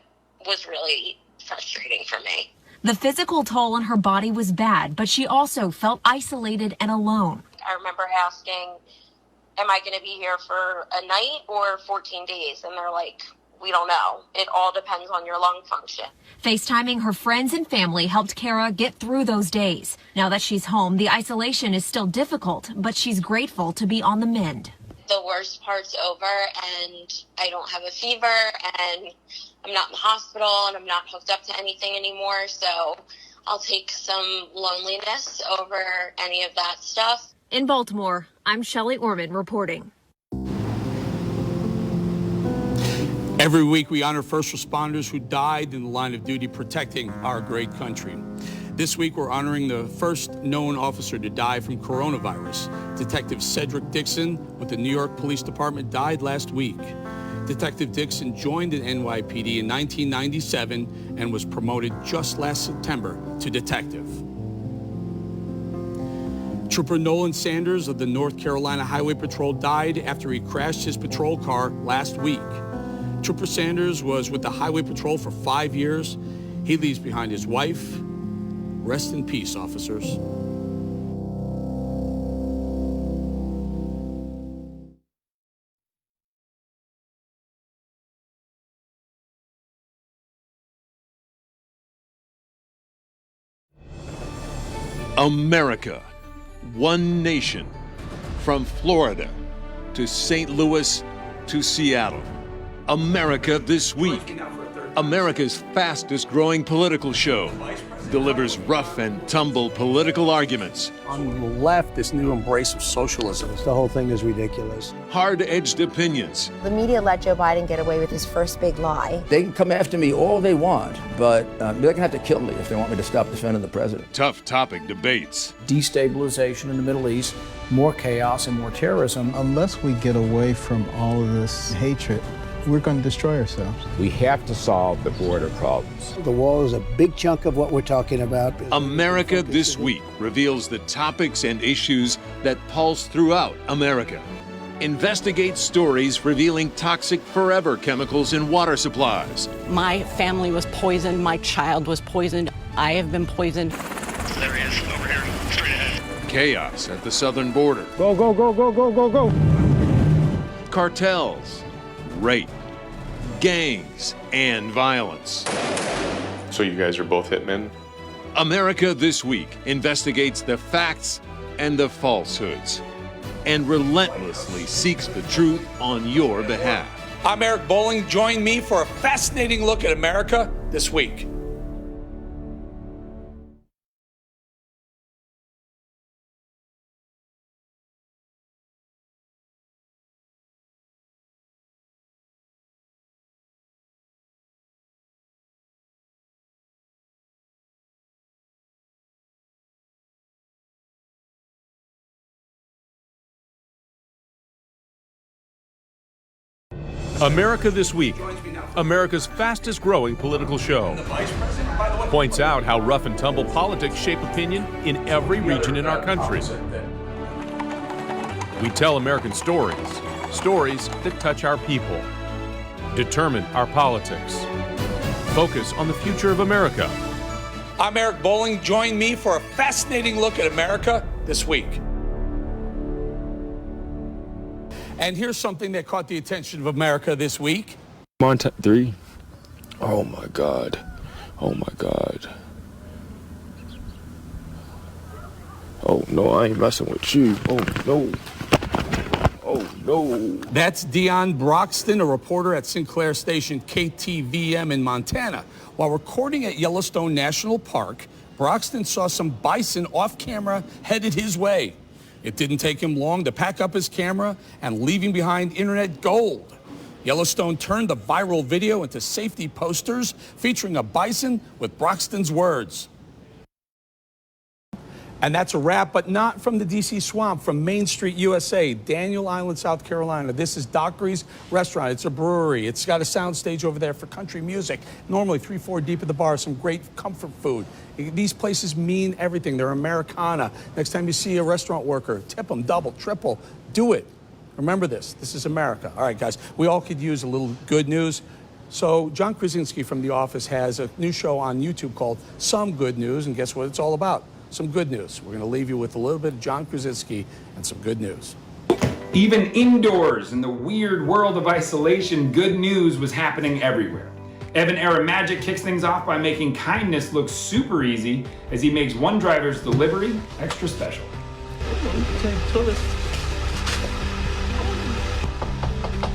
was really frustrating for me. The physical toll on her body was bad, but she also felt isolated and alone. I remember asking, am I going to be here for a night or 14 days? And they're like, we don't know. It all depends on your lung function. FaceTiming her friends and family helped Kara get through those days. Now that she's home, the isolation is still difficult, but she's grateful to be on the mend. The worst part's over, and I don't have a fever, and I'm not in the hospital, and I'm not hooked up to anything anymore, so I'll take some loneliness over any of that stuff. In Baltimore, I'm Shelley Orman reporting. Every week, we honor first responders who died in the line of duty protecting our great country. This week, we're honoring the first known officer to die from coronavirus. Detective Cedric Dixon with the New York Police Department died last week. Detective Dixon joined the NYPD in 1997 and was promoted just last September to detective. Trooper Nolan Sanders of the North Carolina Highway Patrol died after he crashed his patrol car last week. Trooper Sanders was with the Highway Patrol for 5 years. He leaves behind his wife. Rest in peace, officers. America, one nation, from Florida to St. Louis to Seattle. America This Week, America's fastest growing political show, delivers rough and tumble political arguments. On the left, this new embrace of socialism. The whole thing is ridiculous. Hard-edged opinions. The media let Joe Biden get away with his first big lie. They can come after me all they want, but they're going to have to kill me if they want me to stop defending the president. Tough topic debates. Destabilization in the Middle East, more chaos and more terrorism. Unless we get away from all of this hatred, we're going to destroy ourselves. We have to solve the border problems. The wall is a big chunk of what we're talking about. America This Week reveals the topics and issues that pulse throughout America. Investigates stories revealing toxic forever chemicals in water supplies. My family was poisoned. My child was poisoned. I have been poisoned. There he is, over here, straight ahead. Chaos at the southern border. Go, go, go, go, go, go, go. Cartels, rape, gangs, and violence. So you guys are both hitmen? America This Week investigates the facts and the falsehoods. and relentlessly seeks the truth on your behalf. I'm Eric Bolling. Join me for a fascinating look at America this week. America This Week, America's fastest growing political show, points out how rough and tumble politics shape opinion in every region in our country. We tell American stories, stories that touch our people, determine our politics, focus on the future of America. I'm Eric Bolling. Join me for a fascinating look at America this week. And here's something that caught the attention of America this week. Montana 3. Oh my God. Oh my God. Oh no, I ain't messing with you. Oh no. Oh no. That's Dion Broxton, a reporter at Sinclair station KTVM in Montana. While recording at Yellowstone National Park, Broxton saw some bison off camera headed his way. It didn't take him long to pack up his camera and leaving behind internet gold. Yellowstone turned the viral video into safety posters featuring a bison with Broxton's words. And that's a wrap, but not from the D.C. swamp, from Main Street, USA, Daniel Island, South Carolina. This is Dockery's Restaurant. It's a brewery. It's got a soundstage over there for country music. Normally 3-4 deep at the bar, some great comfort food. These places mean everything. They're Americana. Next time you see a restaurant worker, tip them, double, triple, do it. Remember this. This is America. All right, guys, we all could use a little good news. So John Krasinski from The Office has a new show on YouTube called Some Good News, and guess what it's all about? Some good news. We're going to leave you with a little bit of John Krasinski and some good news. Even indoors in the weird world of isolation, good news was happening everywhere. Evan Era Magic kicks things off by making kindness look super easy as he makes one driver's delivery extra special.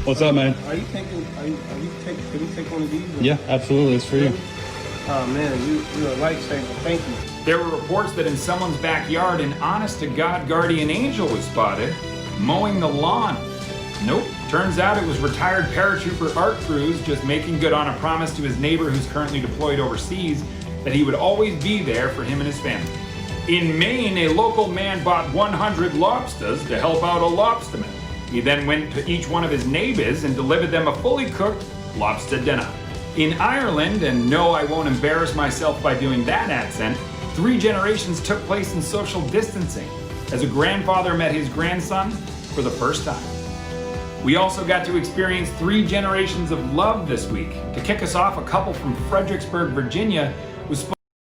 What's up, man? Are you taking, can we take one of these? Yeah, absolutely. It's for you. Oh man, you're a lifesaver. Thank you. There were reports that in someone's backyard, an honest-to-God guardian angel was spotted mowing the lawn. Nope, turns out it was retired paratrooper Art Cruz just making good on a promise to his neighbor who's currently deployed overseas that he would always be there for him and his family. In Maine, a local man bought 100 lobsters to help out a lobsterman. He then went to each one of his neighbors and delivered them a fully cooked lobster dinner. In Ireland, and no, I won't embarrass myself by doing that accent, 3 generations took place in social distancing as a grandfather met his grandson for the first time. We also got to experience 3 generations of love this week. To kick us off, a couple from Fredericksburg, Virginia was